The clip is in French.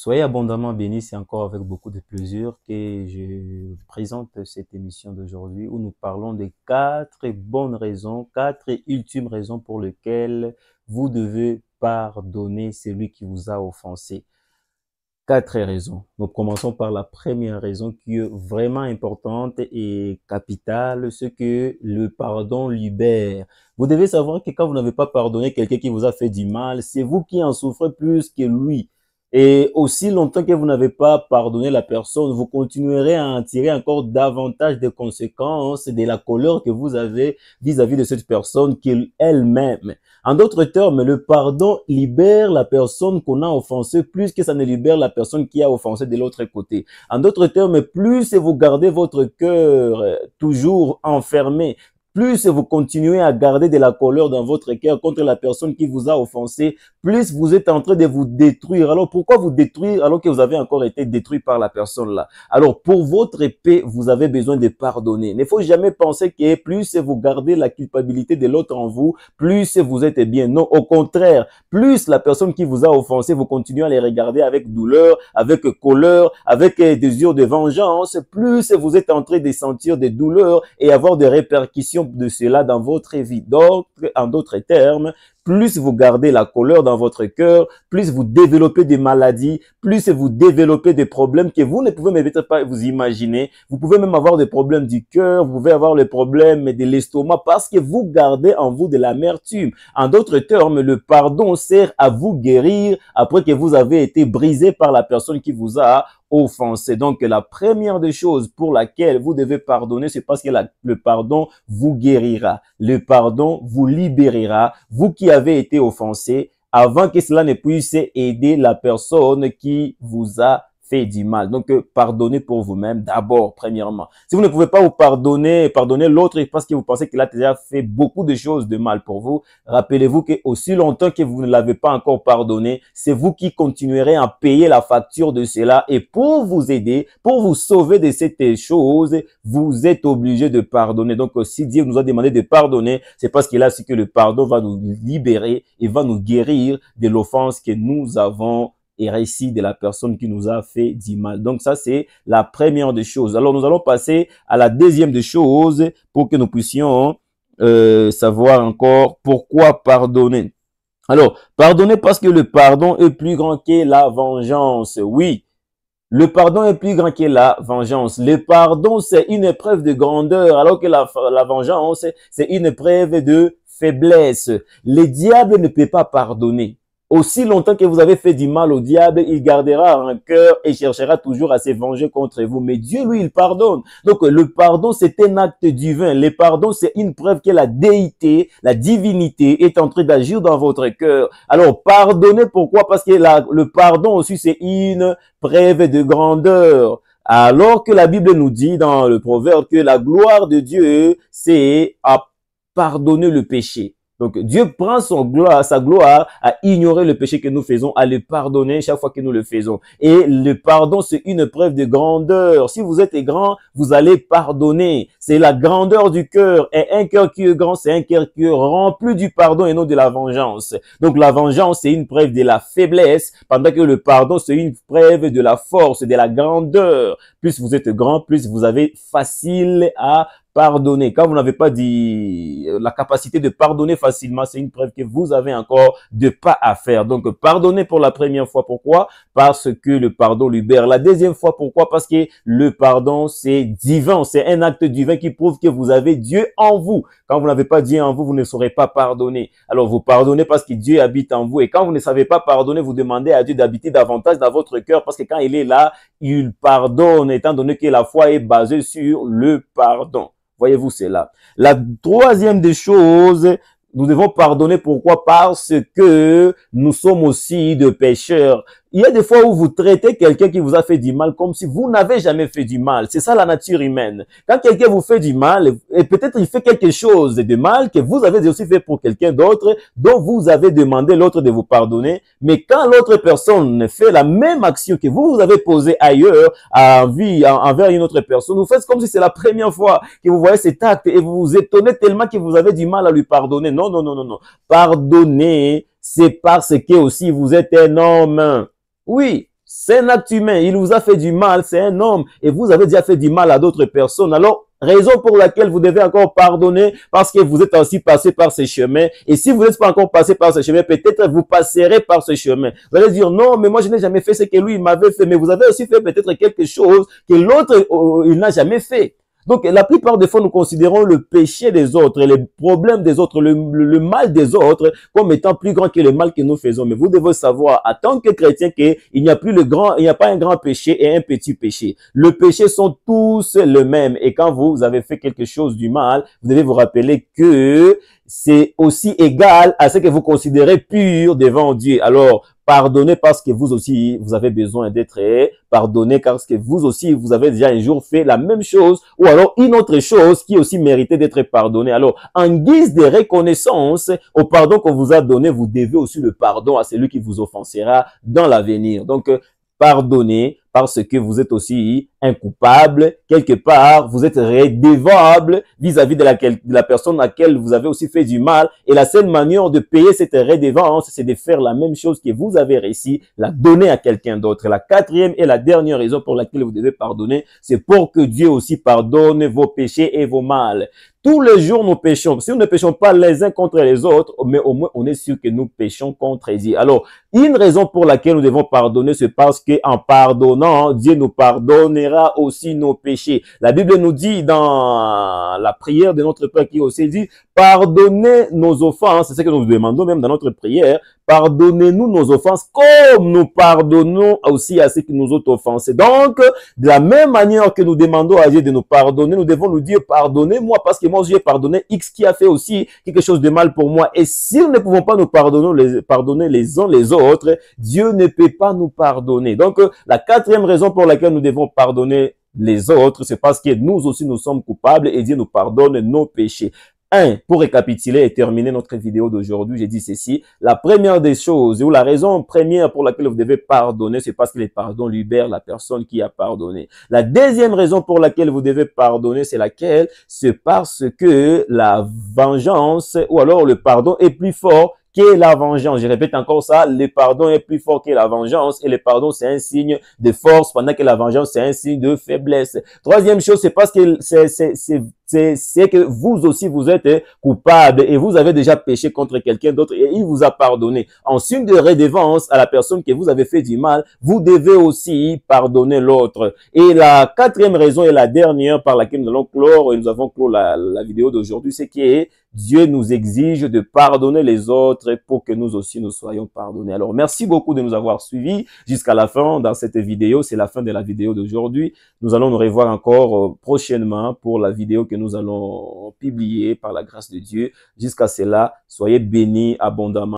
Soyez abondamment bénis, c'est encore avec beaucoup de plaisir que je présente cette émission d'aujourd'hui où nous parlons des 4 ultimes raisons pour lesquelles vous devez pardonner celui qui vous a offensé. 4 raisons. Nous commençons par la première raison qui est vraiment importante et capitale, ce que le pardon libère. Vous devez savoir que quand vous n'avez pas pardonné quelqu'un qui vous a fait du mal, c'est vous qui en souffrez plus que lui. Et aussi longtemps que vous n'avez pas pardonné la personne, vous continuerez à en tirer encore davantage de conséquences de la colère que vous avez vis-à-vis de cette personne qu'elle-même. En d'autres termes, le pardon libère la personne qu'on a offensée plus que ça ne libère la personne qui a offensé de l'autre côté. En d'autres termes, plus vous gardez votre cœur toujours enfermé, plus vous continuez à garder de la colère dans votre cœur contre la personne qui vous a offensé, plus vous êtes en train de vous détruire. Alors pourquoi vous détruire alors que vous avez encore été détruit par la personne là? Alors pour votre paix, vous avez besoin de pardonner. Il ne faut jamais penser que plus vous gardez la culpabilité de l'autre en vous, plus vous êtes bien. Non, au contraire, plus la personne qui vous a offensé, vous continuez à les regarder avec douleur, avec colère, avec désir de vengeance, plus vous êtes en train de sentir des douleurs et avoir des répercussions de cela dans votre vie. Donc, en d'autres termes, plus vous gardez la colère dans votre cœur, plus vous développez des maladies, plus vous développez des problèmes que vous ne pouvez même pas vous imaginer. Vous pouvez même avoir des problèmes du cœur, vous pouvez avoir les problèmes de l'estomac parce que vous gardez en vous de l'amertume. En d'autres termes, le pardon sert à vous guérir après que vous avez été brisé par la personne qui vous a offensé. Donc, la première des choses pour laquelle vous devez pardonner, c'est parce que le pardon vous guérira. Le pardon vous libérera. Vous qui avez été offensé, avant que cela ne puisse aider la personne qui vous a fait du mal. Donc, pardonnez pour vous-même d'abord, premièrement. Si vous ne pouvez pas vous pardonner l'autre parce que vous pensez qu'il a déjà fait beaucoup de choses de mal pour vous, rappelez-vous que aussi longtemps que vous ne l'avez pas encore pardonné, c'est vous qui continuerez à payer la facture de cela. Et pour vous aider, pour vous sauver de cette chose, vous êtes obligé de pardonner. Donc, si Dieu nous a demandé de pardonner, c'est parce qu'il a su que le pardon va nous libérer et va nous guérir de l'offense que nous avons et récit de la personne qui nous a fait du mal. Donc ça, c'est la première des choses. Alors, nous allons passer à la deuxième des choses pour que nous puissions savoir encore pourquoi pardonner. Alors, pardonner parce que le pardon est plus grand que la vengeance. Oui, le pardon est plus grand que la vengeance. Le pardon, c'est une épreuve de grandeur, alors que la vengeance, c'est une épreuve de faiblesse. Le diable ne peut pas pardonner. Aussi longtemps que vous avez fait du mal au diable, il gardera un cœur et cherchera toujours à se venger contre vous. Mais Dieu, lui, il pardonne. Donc, le pardon, c'est un acte divin. Le pardon, c'est une preuve que la déité, la divinité est en train d'agir dans votre cœur. Alors, pardonnez, pourquoi? Parce que le pardon aussi, c'est une preuve de grandeur. Alors que la Bible nous dit dans le proverbe que la gloire de Dieu, c'est à pardonner le péché. Donc, Dieu prend sa gloire à ignorer le péché que nous faisons, à le pardonner chaque fois que nous le faisons. Et le pardon, c'est une preuve de grandeur. Si vous êtes grand, vous allez pardonner. C'est la grandeur du cœur. Et un cœur qui est grand, c'est un cœur qui est rempli du pardon et non de la vengeance. Donc, la vengeance, c'est une preuve de la faiblesse, pendant que le pardon, c'est une preuve de la force, de la grandeur. Plus vous êtes grand, plus vous avez facile à pardonner. Quand vous n'avez pas la capacité de pardonner facilement, c'est une preuve que vous avez encore de pas à faire. Donc, pardonnez pour la première fois. Pourquoi? Parce que le pardon libère. La deuxième fois, pourquoi? Parce que le pardon, c'est divin. C'est un acte divin qui prouve que vous avez Dieu en vous. Quand vous n'avez pas Dieu en vous, vous ne saurez pas pardonner. Alors, vous pardonnez parce que Dieu habite en vous. Et quand vous ne savez pas pardonner, vous demandez à Dieu d'habiter davantage dans votre cœur parce que quand il est là, il pardonne, étant donné que la foi est basée sur le pardon. Voyez-vous cela. La troisième des choses, nous devons pardonner. Pourquoi? Parce que nous sommes aussi de pécheurs. Il y a des fois où vous traitez quelqu'un qui vous a fait du mal comme si vous n'avez jamais fait du mal. C'est ça la nature humaine. Quand quelqu'un vous fait du mal, et peut-être il fait quelque chose de mal que vous avez aussi fait pour quelqu'un d'autre, dont vous avez demandé l'autre de vous pardonner. Mais quand l'autre personne fait la même action que vous avez posée ailleurs, envers une autre personne, vous faites comme si c'est la première fois que vous voyez cet acte et vous vous étonnez tellement que vous avez du mal à lui pardonner. Non, non, non, non, non. Pardonner, c'est parce que aussi vous êtes un homme. Oui, c'est un acte humain. Il vous a fait du mal, c'est un homme. Et vous avez déjà fait du mal à d'autres personnes. Alors, raison pour laquelle vous devez encore pardonner, parce que vous êtes aussi passé par ces chemins. Et si vous n'êtes pas encore passé par ces chemins, peut-être vous passerez par ce chemin. Vous allez dire, non, mais moi je n'ai jamais fait ce que lui il m'avait fait. Mais vous avez aussi fait peut-être quelque chose que l'autre, il n'a jamais fait. Donc, la plupart des fois, nous considérons le péché des autres, les problèmes des autres, le mal des autres comme étant plus grand que le mal que nous faisons. Mais vous devez savoir, en tant que chrétien, qu'il n'y a plus il n'y a pas un grand péché et un petit péché. Le péché sont tous le même. Et quand vous avez fait quelque chose du mal, vous devez vous rappeler que c'est aussi égal à ce que vous considérez pur devant Dieu. Alors, pardonnez parce que vous aussi, vous avez besoin d'être pardonné parce que vous aussi, vous avez déjà un jour fait la même chose ou alors une autre chose qui aussi méritait d'être pardonnée. Alors, en guise de reconnaissance au pardon qu'on vous a donné, vous devez aussi le pardon à celui qui vous offensera dans l'avenir. Donc, pardonnez parce que vous êtes aussi un coupable. Quelque part, vous êtes redevable vis-à-vis de la personne à laquelle vous avez aussi fait du mal. Et la seule manière de payer cette redevance, c'est de faire la même chose que vous avez réussi, la donner à quelqu'un d'autre. La quatrième et la dernière raison pour laquelle vous devez pardonner, c'est pour que Dieu aussi pardonne vos péchés et vos mal. Tous les jours, nous péchons. Si nous ne péchons pas les uns contre les autres, mais au moins, on est sûr que nous péchons contre Dieu. Alors, une raison pour laquelle nous devons pardonner, c'est parce qu'en pardonnant, Dieu nous pardonnera aussi nos péchés. La Bible nous dit dans la prière de notre Père qui aussi dit, pardonnez nos offenses. C'est ce que nous demandons même dans notre prière. Pardonnez-nous nos offenses comme nous pardonnons aussi à ceux qui nous ont offensés. Donc, de la même manière que nous demandons à Dieu de nous pardonner, nous devons nous dire pardonnez-moi parce que moi j'ai pardonné X qui a fait aussi quelque chose de mal pour moi. Et si nous ne pouvons pas nous pardonner les uns les autres, Dieu ne peut pas nous pardonner. Donc, la quatrième raison pour laquelle nous devons pardonner les autres, c'est parce que nous aussi nous sommes coupables et Dieu nous pardonne nos péchés. Pour récapituler et terminer notre vidéo d'aujourd'hui, j'ai dit ceci. La première des choses, ou la raison première pour laquelle vous devez pardonner, c'est parce que le pardon libère la personne qui a pardonné. La deuxième raison pour laquelle vous devez pardonner, c'est laquelle? C'est parce que la vengeance, ou alors le pardon est plus fort que la vengeance. Je répète encore ça, le pardon est plus fort que la vengeance et le pardon c'est un signe de force pendant que la vengeance c'est un signe de faiblesse. Troisième chose, c'est parce que c'est que vous aussi vous êtes coupable et vous avez déjà péché contre quelqu'un d'autre et il vous a pardonné. En signe de redevance à la personne que vous avez fait du mal, vous devez aussi pardonner l'autre. Et la quatrième raison et la dernière par laquelle nous allons clore, et nous avons clos la vidéo d'aujourd'hui, c'est que Dieu nous exige de pardonner les autres pour que nous aussi nous soyons pardonnés. Alors, merci beaucoup de nous avoir suivis jusqu'à la fin dans cette vidéo. C'est la fin de la vidéo d'aujourd'hui. Nous allons nous revoir encore prochainement pour la vidéo que nous allons publier par la grâce de Dieu. Jusqu'à cela, soyez bénis abondamment.